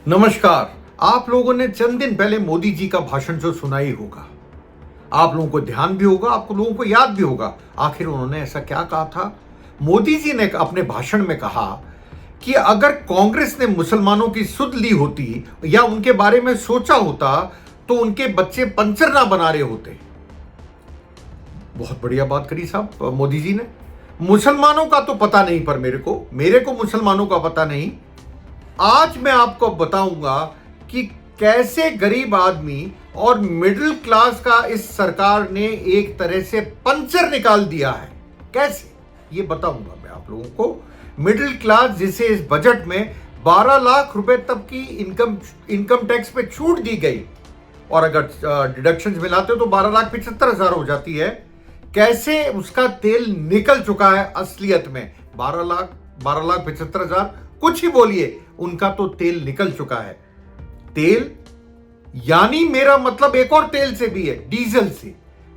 नमस्कार। आप लोगों ने चंद दिन पहले मोदी जी का भाषण जो सुना ही होगा। आप लोगों को ध्यान भी होगा, आपको लोगों को याद भी होगा आखिर उन्होंने ऐसा क्या कहा था। मोदी जी ने अपने भाषण में कहा कि अगर कांग्रेस ने मुसलमानों की सुध ली होती या उनके बारे में सोचा होता तो उनके बच्चे पंचर ना बना रहे होते। बहुत बढ़िया बात करी साहब मोदी जी ने। मुसलमानों का तो पता नहीं, पर मेरे को मुसलमानों का पता नहीं। आज मैं आपको बताऊंगा कि कैसे गरीब आदमी और मिडिल क्लास का इस सरकार ने एक तरह से पंचर निकाल दिया है। कैसे, ये बताऊंगा मैं आप लोगों को। मिडिल क्लास जिसे इस बजट में 12 लाख रुपए तक की इनकम टैक्स पे छूट दी गई, और अगर डिडक्शंस मिलाते हो तो 12,75,000 हो जाती है। कैसे उसका तेल निकल चुका है असलियत में। 12,75,000 कुछ ही बोलिए, उनका तो तेल निकल चुका है। तेल यानी मेरा मतलब एक और तेल से भी है, डीजल से।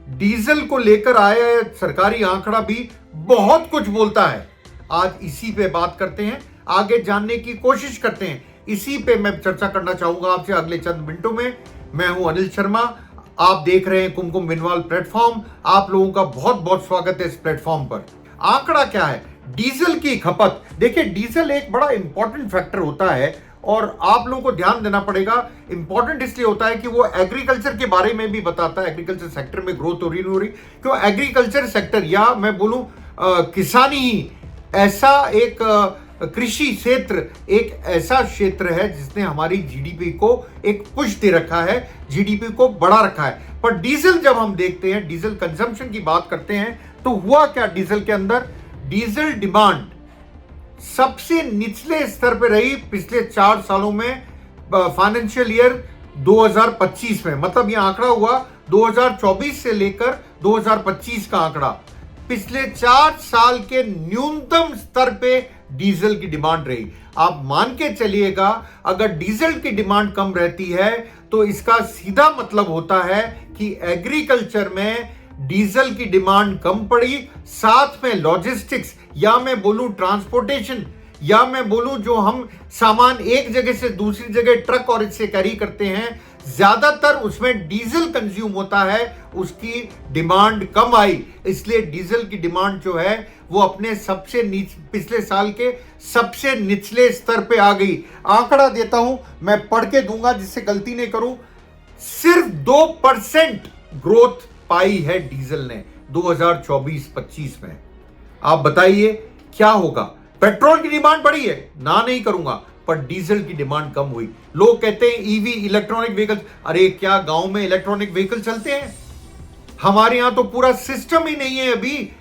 डीजल को लेकर आया सरकारी आंकड़ा भी बहुत कुछ बोलता है। आज इसी पे बात करते हैं, आगे जानने की कोशिश करते हैं। इसी पे मैं चर्चा करना चाहूंगा आपसे अगले चंद मिनटों में। मैं हूं अनिल शर्मा, आप देख रहे हैं कुमकुम बिनवाल प्लेटफॉर्म। आप लोगों का बहुत बहुत स्वागत है इस प्लेटफॉर्म पर। आंकड़ा क्या है? डीजल की खपत। देखिए, डीजल एक बड़ा इंपॉर्टेंट फैक्टर होता है और आप लोगों को ध्यान देना पड़ेगा। इंपॉर्टेंट इसलिए होता है कि वो एग्रीकल्चर के बारे में भी बताता है। एग्रीकल्चर सेक्टर में ग्रोथ हो रही नहीं हो रही, क्यों? एग्रीकल्चर सेक्टर या मैं बोलूं किसानी ही ऐसा एक कृषि क्षेत्र, एक ऐसा क्षेत्र है जिसने हमारी जीडीपी को एक पुश दे रखा है, जीडीपी को बढ़ा रखा है। पर डीजल जब हम देखते हैं, डीजल कंजम्पशन की बात करते हैं, तो हुआ क्या डीजल के अंदर? डीजल डिमांड सबसे निचले स्तर पर रही पिछले 4 सालों में, फाइनेंशियल ईयर 2025 में। मतलब यह आंकड़ा हुआ 2024 से लेकर 2025 का आंकड़ा। पिछले 4 साल के न्यूनतम स्तर पे डीजल की डिमांड रही। आप मान के चलिएगा, अगर डीजल की डिमांड कम रहती है तो इसका सीधा मतलब होता है कि एग्रीकल्चर में डीजल की डिमांड कम पड़ी। साथ में लॉजिस्टिक्स या मैं बोलूं ट्रांसपोर्टेशन, या मैं बोलूं जो हम सामान एक जगह से दूसरी जगह ट्रक और इससे कैरी करते हैं, ज्यादातर उसमें डीजल कंज्यूम होता है, उसकी डिमांड कम आई। इसलिए डीजल की डिमांड जो है वो अपने पिछले साल के सबसे निचले स्तर पे आ गई। आंकड़ा देता हूं, मैं पढ़ के दूंगा जिससे गलती नहीं करूं। सिर्फ 2% ग्रोथ पाई है डीजल ने 2024-25 में। आप बताइए क्या होगा? पेट्रोल की डिमांड बढ़ी है, ना नहीं करूंगा, पर डीजल की डिमांड कम हुई। लोग कहते हैं ईवी, इलेक्ट्रॉनिक व्हीकल। अरे क्या गांव में इलेक्ट्रॉनिक व्हीकल चलते हैं? हमारे यहां तो पूरा सिस्टम ही नहीं है अभी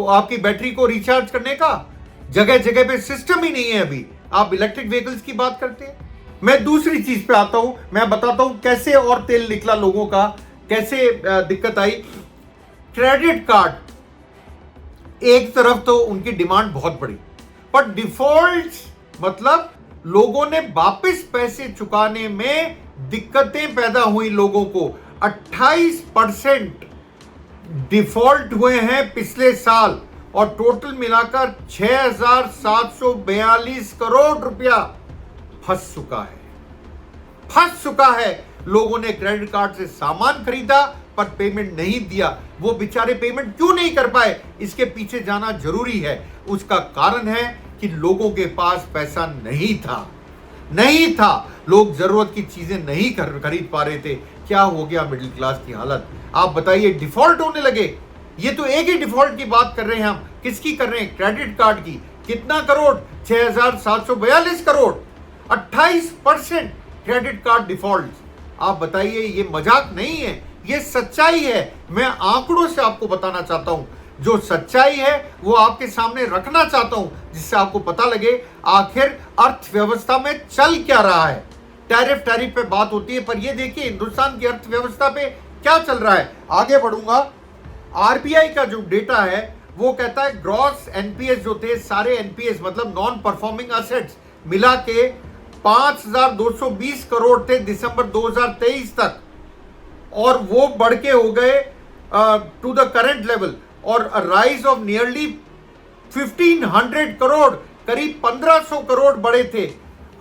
आपकी बैटरी को रिचार्ज करने का। जगह जगह पे सिस्टम ही नहीं है अभी। आप इलेक्ट्रिक व्हीकल्स की बात करते हैं। मैं दूसरी चीज पे आता हूं, मैं बताता हूं कैसे और तेल निकला लोगों का, कैसे दिक्कत आई। क्रेडिट कार्ड, एक तरफ तो उनकी डिमांड बहुत बड़ी, पर डिफॉल्ट मतलब लोगों ने वापस पैसे चुकाने में दिक्कतें पैदा हुई लोगों को। 28% डिफॉल्ट हुए हैं पिछले साल, और टोटल मिलाकर 6,742 करोड़ रुपया फंस चुका है। लोगों ने क्रेडिट कार्ड से सामान खरीदा पर पेमेंट नहीं दिया। वो बेचारे पेमेंट क्यों नहीं कर पाए, इसके पीछे जाना जरूरी है। उसका कारण है कि लोगों के पास पैसा नहीं था। लोग जरूरत की चीजें नहीं खरीद पा रहे थे। क्या हो गया मिडिल क्लास की हालत? आप बताइए, डिफॉल्ट होने लगे। ये तो एक ही डिफॉल्ट की बात कर रहे हैं हम। किसकी कर रहे हैं? क्रेडिट कार्ड की। कितना crore? 6,742 crore. 28% credit card default. आप बताइए, ये मजाक नहीं है, ये सच्चाई है। मैं आंकड़ों से आपको बताना चाहता हूं, जो सच्चाई है वो आपके सामने रखना चाहता हूं, जिससे आपको पता लगे आखिर अर्थव्यवस्था में चल क्या रहा है। टैरिफ पे बात होती है, पर ये देखिए हिंदुस्तान की अर्थव्यवस्था पे क्या चल रहा है। आगे बढ़ूंगा। आरबीआई का जो डेटा है वो कहता है ग्रॉस एनपीएस जो थे, सारे एनपीएस मतलब नॉन परफॉर्मिंग एसेट्स मिला के 5,220 करोड़ थे दिसंबर 2023 तक, और वो बढ़ के हो गए टू द करंट लेवल, और राइज ऑफ नियरली 1,500 करोड़, करीब 1,500 करोड़ बढ़े थे।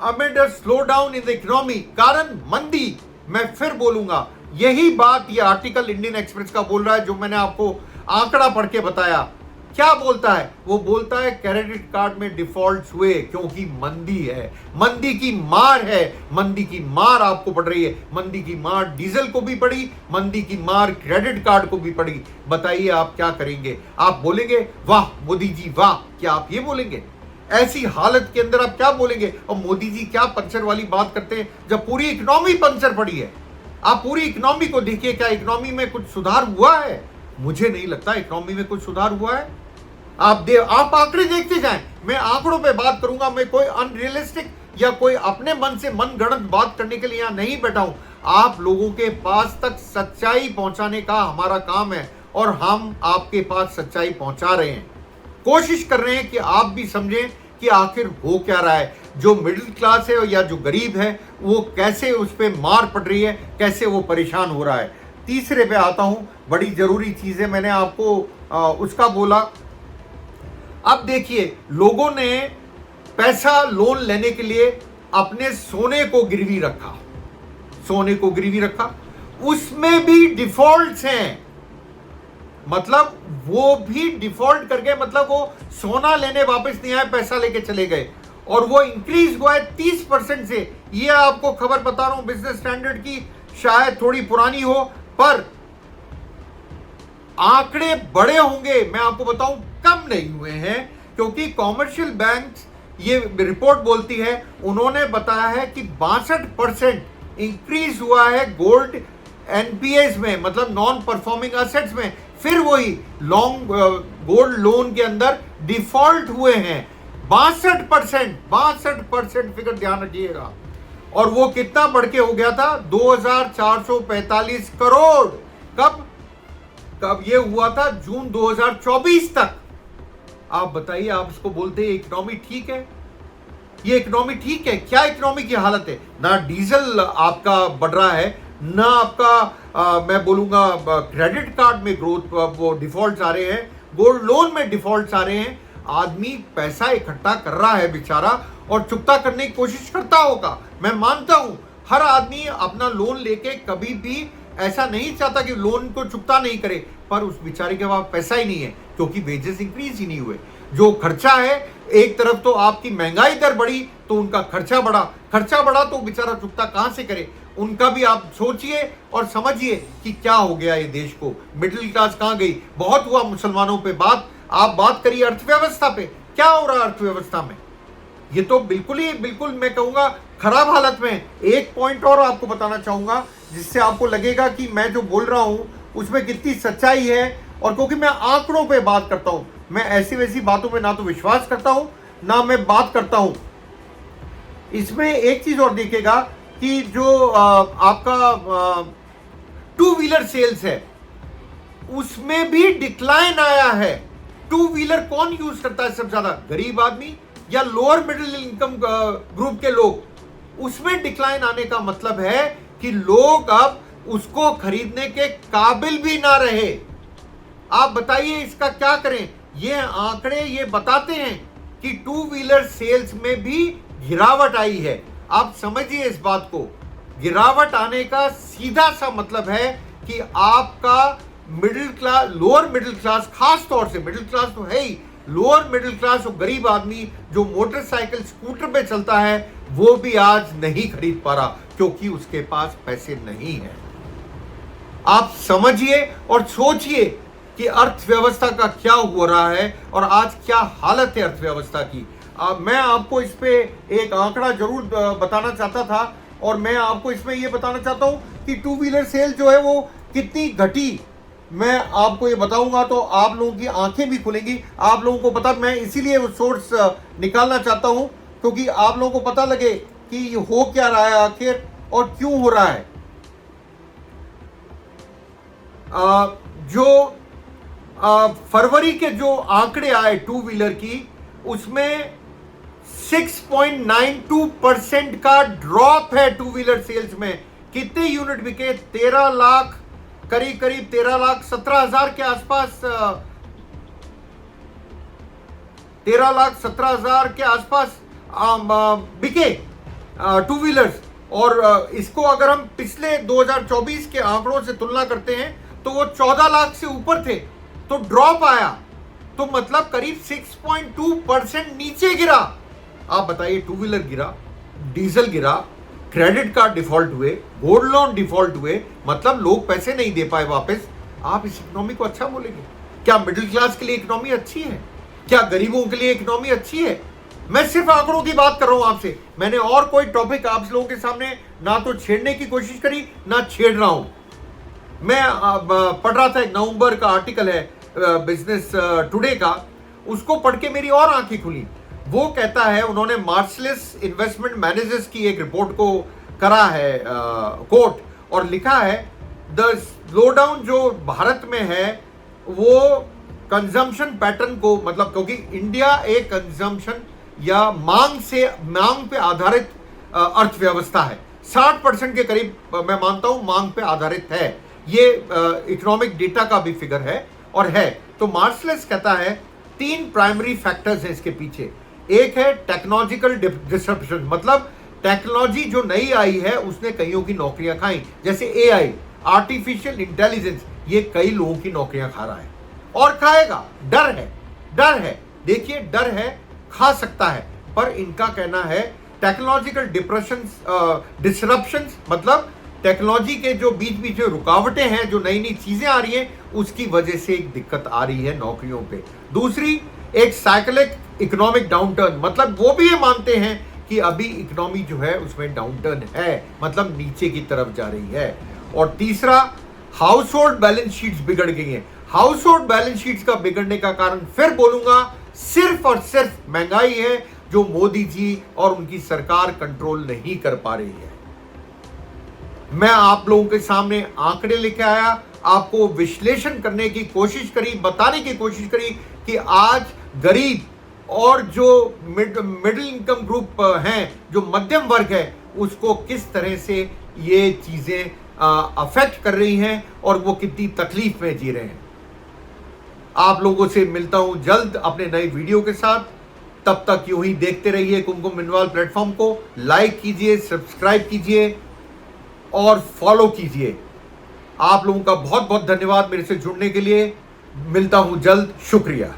Amid a slow down in the economy, कारण मंदी। मैं फिर बोलूंगा, यही बात ये आर्टिकल इंडियन एक्सप्रेस का बोल रहा है, जो मैंने आपको आंकड़ा पढ़ के बताया। क्या बोलता है? वो बोलता है क्रेडिट कार्ड में डिफॉल्ट्स हुए क्योंकि मंदी है, मंदी की मार है, मंदी की मार आपको पड़ रही है, मंदी की मार डीजल को भी पड़ी, मंदी की मार क्रेडिट कार्ड को भी पड़ी। बताइए आप क्या करेंगे? आप बोलेंगे वाह मोदी जी वाह? क्या आप ये बोलेंगे? ऐसी हालत के अंदर आप क्या बोलेंगे? और मोदी जी क्या पंचर वाली बात करते हैं जब पूरी इकोनॉमी पंचर पड़ी है। आप पूरी इकोनॉमी को देखिए, क्या इकोनॉमी में कुछ सुधार हुआ है? मुझे नहीं लगता इकोनॉमी में कुछ सुधार हुआ है। आप आंकड़े देखते जाएं, मैं आंकड़ों पे बात करूंगा। मैं कोई अनरियलिस्टिक या कोई अपने मन से मनगढ़ंत बात करने के लिए यहां नहीं बैठा हूं। आप लोगों के पास तक सच्चाई पहुंचाने का हमारा काम है और हम आपके पास सच्चाई पहुंचा रहे हैं। कोशिश कर रहे हैं कि आप भी समझें कि आखिर हो क्या रहा है। जो मिडिल क्लास है या जो गरीब है वो कैसे उस पर मार पड़ रही है, कैसे वो परेशान हो रहा है। तीसरे पे आता हूं, बड़ी जरूरी चीज है, मैंने आपको उसका बोला। अब देखिए, लोगों ने पैसा लोन लेने के लिए अपने सोने को गिरवी रखा, सोने को गिरवी रखा, उसमें भी डिफॉल्ट्स हैं। मतलब वो भी डिफॉल्ट कर गए, मतलब वो सोना लेने वापस नहीं आए, पैसा लेके चले गए। और वो इंक्रीज हुआ है 30% से। ये आपको खबर बता रहा हूं बिजनेस स्टैंडर्ड की, शायद थोड़ी पुरानी हो पर आंकड़े बड़े होंगे। मैं आपको बताऊं कम नहीं हुए हैं, क्योंकि कॉमर्शियल बैंक्स, ये रिपोर्ट बोलती है, उन्होंने बताया है कि 62% इंक्रीज हुआ है गोल्ड एनपीएस में, मतलब नॉन परफॉर्मिंग एसेट्स में। फिर वही लॉन्ग गोल्ड लोन के अंदर डिफॉल्ट हुए हैं 62%। फिगर ध्यान रखिएगा। और वो कितना बढ़ के हो गया था? 2445 करोड़। कब ये हुआ था? जून 2024 तक। आप बताइए, आप इसको बोलते हैं इकोनॉमी ठीक है? ये इकोनॉमी ठीक है क्या? इकोनॉमी की हालत है ना, डीजल आपका बढ़ रहा है, ना आपका मैं बोलूंगा क्रेडिट कार्ड में ग्रोथ, वो डिफॉल्ट्स आ रहे हैं, गोल्ड लोन में डिफॉल्ट्स आ रहे हैं। आदमी पैसा इकट्ठा कर रहा है बेचारा, और चुकता करने की कोशिश करता होगा। मैं मानता हूं हर आदमी अपना लोन लेके कभी भी ऐसा नहीं चाहता कि लोन को चुकता नहीं करे, पर उस बेचारे के पास पैसा ही नहीं है, क्योंकि वेजेस इंक्रीज ही नहीं हुए। जो खर्चा है, एक तरफ तो आपकी महंगाई दर बढ़ी तो उनका खर्चा बढ़ा तो बेचारा चुकता कहां से करे? उनका भी आप सोचिए और समझिए कि क्या हो गया ये देश को। मिडिल क्लास कहां गई? बहुत हुआ मुसलमानों पे बात, आप बात करिए अर्थव्यवस्था पे। क्या हो रहा है अर्थव्यवस्था में? ये तो बिल्कुल मैं कहूंगा खराब हालत में। एक पॉइंट और आपको बताना चाहूंगा, जिससे आपको लगेगा कि मैं जो बोल रहा हूं उसमें कितनी सच्चाई है। और क्योंकि मैं आंकड़ों पे बात करता हूं, मैं ऐसी वैसी बातों पे ना तो विश्वास करता हूं ना मैं बात करता हूं। इसमें एक चीज और देखिएगा कि जो आपका टू व्हीलर सेल्स है, उसमें भी डिक्लाइन आया है। टू व्हीलर कौन यूज करता है सबसे ज्यादा? गरीब आदमी या लोअर मिडिल इनकम ग्रुप के लोग। उसमें डिक्लाइन आने का मतलब है कि लोग अब उसको खरीदने के काबिल भी ना रहे। आप बताइए इसका क्या करें? ये आंकड़े ये बताते हैं कि टू व्हीलर सेल्स में भी गिरावट आई है। आप समझिए इस बात को। गिरावट आने का सीधा सा मतलब है कि आपका middle class, lower middle class, खास तौर से मिडिल क्लास तो है ही, लोअर मिडिल क्लास और गरीब आदमी जो मोटरसाइकिल स्कूटर पे चलता है, वो भी आज नहीं खरीद पा रहा क्योंकि उसके पास पैसे नहीं है। आप समझिए और सोचिए कि अर्थव्यवस्था का क्या हो रहा है और आज क्या हालत है अर्थव्यवस्था की। मैं आपको इस पे एक आंकड़ा जरूर बताना चाहता था, और मैं आपको इसमें यह बताना चाहता हूं कि टू व्हीलर सेल जो है वो कितनी घटी। मैं आपको ये बताऊंगा तो आप लोगों की आंखें भी खुलेंगी। आप लोगों को पता, मैं इसीलिए वो सोर्स निकालना चाहता हूं क्योंकि आप लोगों को पता लगे कि ये हो क्या रहा है आखिर और क्यों हो रहा है। जो फरवरी के जो आंकड़े आए टू व्हीलर की, उसमें 6.92% का ड्रॉप है टू व्हीलर सेल्स में। कितने यूनिट बिके? 13 लाख, करीब 13,17,000 के आसपास, 13,17,000 के आसपास बिके। टू व्हीलर्स, और इसको अगर हम पिछले 2024 के आंकड़ों से तुलना करते हैं तो वो 14 लाख से ऊपर थे, तो ड्रॉप आया, तो मतलब करीब 6.2% नीचे गिरा। आप बताइए, टू व्हीलर गिरा, डीजल गिरा, क्रेडिट कार्ड डिफॉल्ट हुए, गोल्ड लोन डिफॉल्ट हुए, मतलब लोग पैसे नहीं दे पाए वापस। आप इस इकोनॉमी को अच्छा बोलेंगे? क्या मिडिल क्लास के लिए इकोनॉमी अच्छी है? क्या गरीबों के लिए इकोनॉमी अच्छी है? मैं सिर्फ आंकड़ों की बात कर रहा हूं आपसे। मैंने और कोई टॉपिक आप लोगों के सामने ना तो छेड़ने की कोशिश करी, ना छेड़ रहा हूं। मैं पढ़ रहा था, एक नवंबर का आर्टिकल है बिजनेस टुडे का, उसको पढ़ के मेरी और आंखें खुली। वो कहता है, उन्होंने मार्शलेस इन्वेस्टमेंट मैनेजर्स की एक रिपोर्ट को करा है कोट, और लिखा है द स्लोडाउन जो भारत में है वो कंजम्पशन पैटर्न को, मतलब क्योंकि इंडिया एक कंजम्पशन या मांग पे आधारित अर्थव्यवस्था है, 60% के करीब मैं मानता हूं मांग पे आधारित है। ये इकोनॉमिक डेटा का भी फिगर है और है। तो मार्शलेस कहता है 3 प्राइमरी फैक्टर्स हैं इसके पीछे। एक है टेक्नोलॉजिकल डिसरप्शन, मतलब टेक्नोलॉजी जो नई आई है उसने कईयों की नौकरियां खाई, जैसे एआई, आर्टिफिशियल इंटेलिजेंस, ये कई लोगों की नौकरियां खा रहा है और खाएगा। डर है, देखिए डर है, खा सकता है। पर इनका कहना है टेक्नोलॉजिकल डिसरप्शंस, मतलब टेक्नोलॉजी के जो बीच में रुकावटें हैं, जो नई नई चीजें आ रही हैं, उसकी वजह से एक दिक्कत आ रही है नौकरियों पे। दूसरी, एक साइक्लिक इकोनॉमिक डाउनटर्न, मतलब वो भी ये मानते हैं कि अभी इकोनॉमी जो है उसमें डाउनटर्न है, मतलब नीचे की तरफ जा रही है। और तीसरा, हाउस होल्ड बैलेंस शीट्स बिगड़ गई हैं। हाउस होल्ड बैलेंस शीट्स का बिगड़ने का कारण फिर बोलूंगा, सिर्फ और सिर्फ महंगाई है, जो मोदी जी और उनकी सरकार कंट्रोल नहीं कर पा रही है। मैं आप लोगों के सामने आंकड़े लेके आया, आपको विश्लेषण करने की कोशिश करी, बताने की कोशिश करी कि आज गरीब और जो मिडिल इनकम ग्रुप हैं, जो मध्यम वर्ग है, उसको किस तरह से ये चीजें अफेक्ट कर रही हैं और वो कितनी तकलीफ में जी रहे हैं। आप लोगों से मिलता हूं जल्द अपने नए वीडियो के साथ। तब तक यूं ही देखते रहिए कुमकुम बिनवाल प्लेटफॉर्म को। लाइक कीजिए, सब्सक्राइब कीजिए और फॉलो कीजिए। आप लोगों का बहुत बहुत धन्यवाद मेरे से जुड़ने के लिए। मिलता हूं जल्द, शुक्रिया।